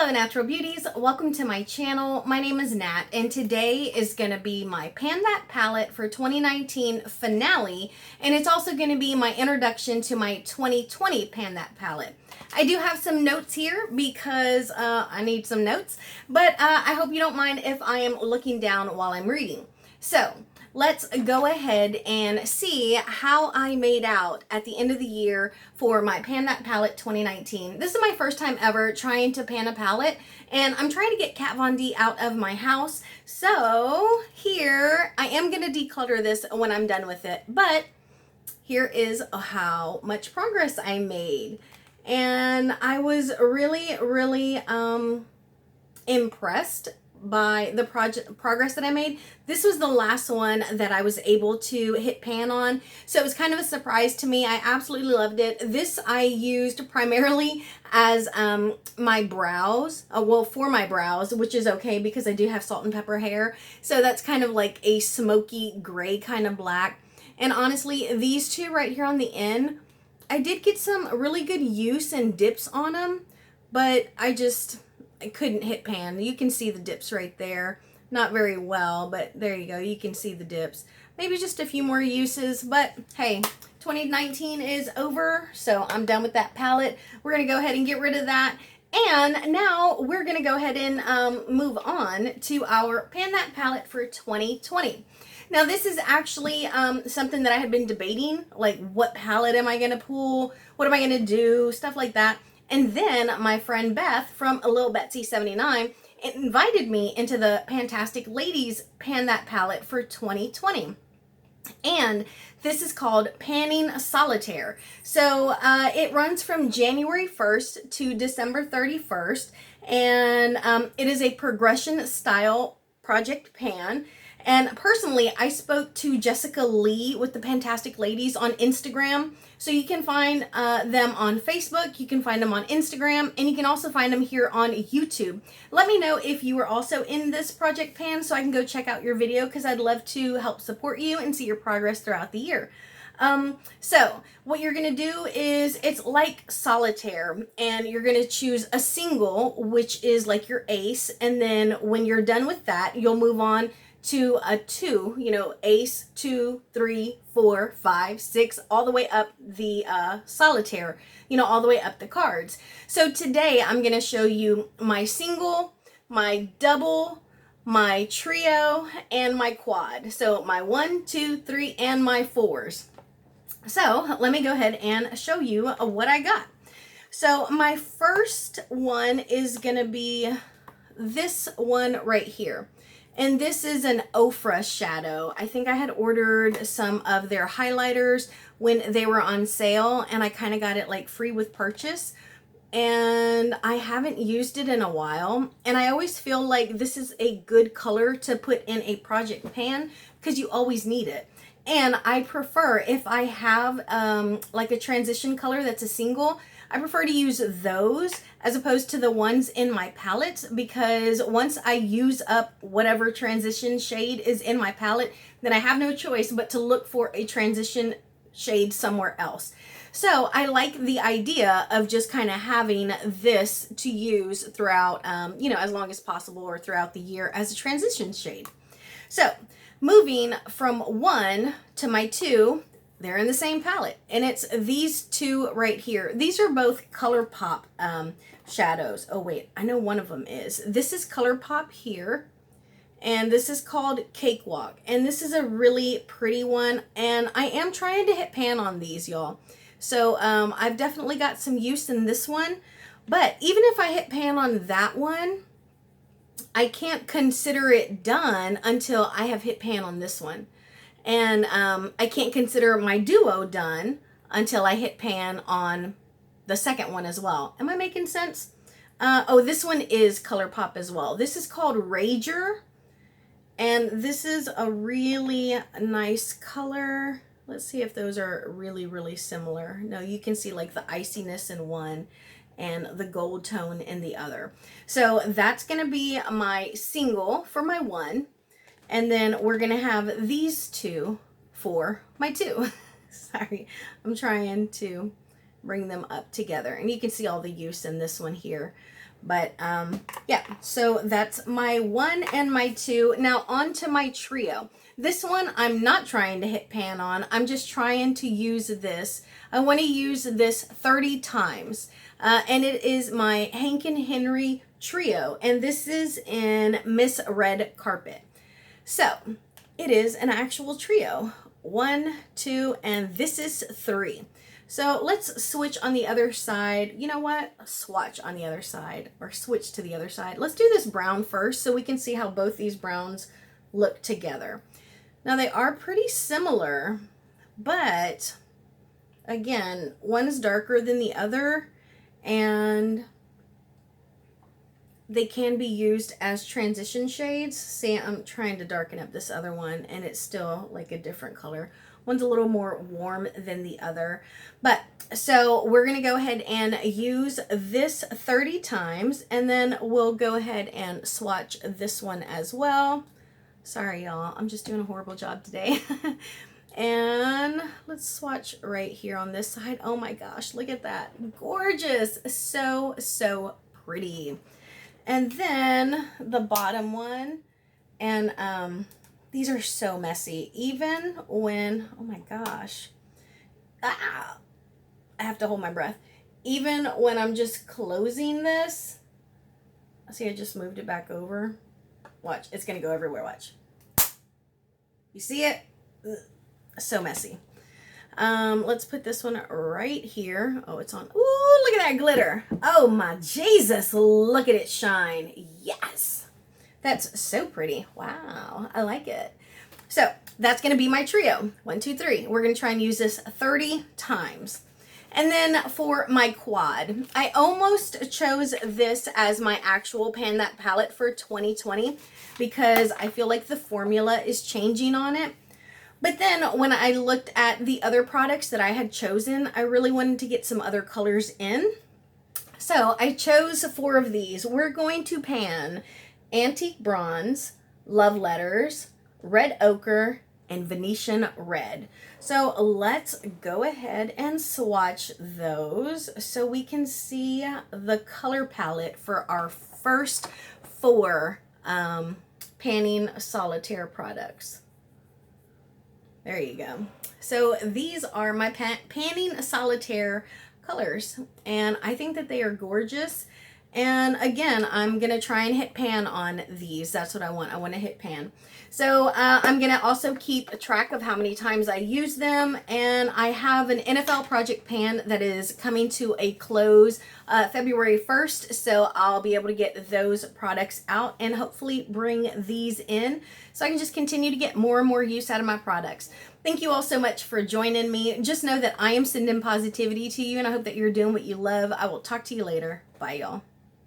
Hello natural beauties, welcome to my channel. My name is Nat and today is going to be my Pan That palette for 2019 finale, and it's also going to be my introduction to my 2020 Pan That palette. I do have some notes here because I need some notes, but I hope you don't mind if I am looking down while I'm reading. So let's go ahead and see how I made out at the end of the year for my Pan That palette 2019. This is my first time ever trying to pan a palette, and I'm trying to get Kat Von D out of my house. So here, I am going to declutter this when I'm done with it, but here is how much progress I made. And I was really impressed by the progress that I made. This was the last one that I was able to hit pan on, so it was kind of a surprise to me. I absolutely loved it. This I used primarily as my brows, for my brows, which is okay because I do have salt and pepper hair, so that's kind of like a smoky gray kind of black. And honestly, these two right here on the end, I did get some really good use and dips on them, but I couldn't hit pan. You can see the dips right there. Not very well, but there you go. You can see the dips. Maybe just a few more uses, but hey, 2019 is over, so I'm done with that palette. We're going to go ahead and get rid of that. And now we're going to go ahead and move on to our Pan That palette for 2020. Now this is actually something that I had been debating, like what palette am I going to pull? What am I going to do? Stuff like that. And then my friend Beth from Lil Betsy 79 invited me into the Pantastic Ladies Pan That palette for 2020. And this is called Panning Solitaire. So it runs from January 1st to December 31st. And it is a progression style project pan. And personally, I spoke to Jessica Lee with the Pantastic Ladies on Instagram. So you can find them on Facebook, you can find them on Instagram, and you can also find them here on YouTube. Let me know if you were also in this project pan so I can go check out your video, because I'd love to help support you and see your progress throughout the year. So what you're going to do is, it's like solitaire, and you're going to choose a single, which is like your ace. And then when you're done with that, you'll move on to a 2, ace, 2, 3, 4, 5, 6, all the way up the solitaire, all the way up the cards. So today I'm going to show you my single, my double, my trio, and my quad. So my 1, 2, 3, and my 4s. So let me go ahead and show you what I got. So my first one is going to be this one right here. And this is an Ofra shadow. I think I had ordered some of their highlighters when they were on sale, and I kind of got it like free with purchase. And I haven't used it in a while. And I always feel like this is a good color to put in a project pan because you always need it. And I prefer, if I have like a transition color that's a single, I prefer to use those as opposed to the ones in my palette, because once I use up whatever transition shade is in my palette, then I have no choice but to look for a transition shade somewhere else. So I like the idea of just kind of having this to use throughout, as long as possible, or throughout the year as a transition shade. So moving from 1 to my 2, they're in the same palette, and it's these two right here. These are both ColourPop shadows. Oh wait, I know one of them is. This is ColourPop here, and this is called Cakewalk, and this is a really pretty one, and I am trying to hit pan on these, y'all. So I've definitely got some use in this one, but even if I hit pan on that one, I can't consider it done until I have hit pan on this one. And I can't consider my duo done until I hit pan on the second one as well. Am I making sense? Oh, this one is ColourPop as well. This is called Rager. And this is a really nice color. Let's see if those are really similar. No, you can see like the iciness in one and the gold tone in the other. So that's going to be my single for my 1. And then we're going to have these 2 for my 2. Sorry, I'm trying to bring them up together. And you can see all the use in this one here. But yeah, so that's my 1 and my 2. Now on to my trio. This one I'm not trying to hit pan on. I'm just trying to use this. I want to use this 30 times. And it is my Hank and Henry trio. And this is in Miss Red Carpet. So it is an actual trio. 1, 2, and this is 3. So let's switch on the other side. You know what? Swatch on the other side, or switch to the other side. Let's do this brown first so we can see how both these browns look together. Now they are pretty similar, but again, one is darker than the other, and they can be used as transition shades. See, I'm trying to darken up this other one and it's still like a different color. One's a little more warm than the other. But so we're going to go ahead and use this 30 times, and then we'll go ahead and swatch this one as well. Sorry, y'all. I'm just doing a horrible job today. And let's swatch right here on this side. Oh my gosh, look at that. Gorgeous. So, so pretty. And then the bottom one, and these are so messy. Even when, oh my gosh, I have to hold my breath. Even when I'm just closing this, see, I just moved it back over. Watch, it's gonna go everywhere, watch. You see it? Ugh, so messy. Let's put this one right here. Oh, it's on. Ooh, look at that glitter. Oh my Jesus, look at it shine. Yes. That's so pretty. Wow, I like it. So that's going to be my trio. 1, 2, 3. We're going to try and use this 30 times. And then for my quad, I almost chose this as my actual Pan That palette for 2020 because I feel like the formula is changing on it. But then when I looked at the other products that I had chosen, I really wanted to get some other colors in. So I chose 4 of these. We're going to pan Antique Bronze, Love Letters, Red Ochre, and Venetian Red. So let's go ahead and swatch those so we can see the color palette for our first 4 panning solitaire products. There you go. So these are my panning solitaire colors, and I think that they are gorgeous. And again, I'm going to try and hit pan on these. That's what I want. I want to hit pan. So I'm going to also keep track of how many times I use them. And I have an NFL project pan that is coming to a close February 1st. So I'll be able to get those products out and hopefully bring these in so I can just continue to get more and more use out of my products. Thank you all so much for joining me. Just know that I am sending positivity to you, and I hope that you're doing what you love. I will talk to you later. Bye, y'all.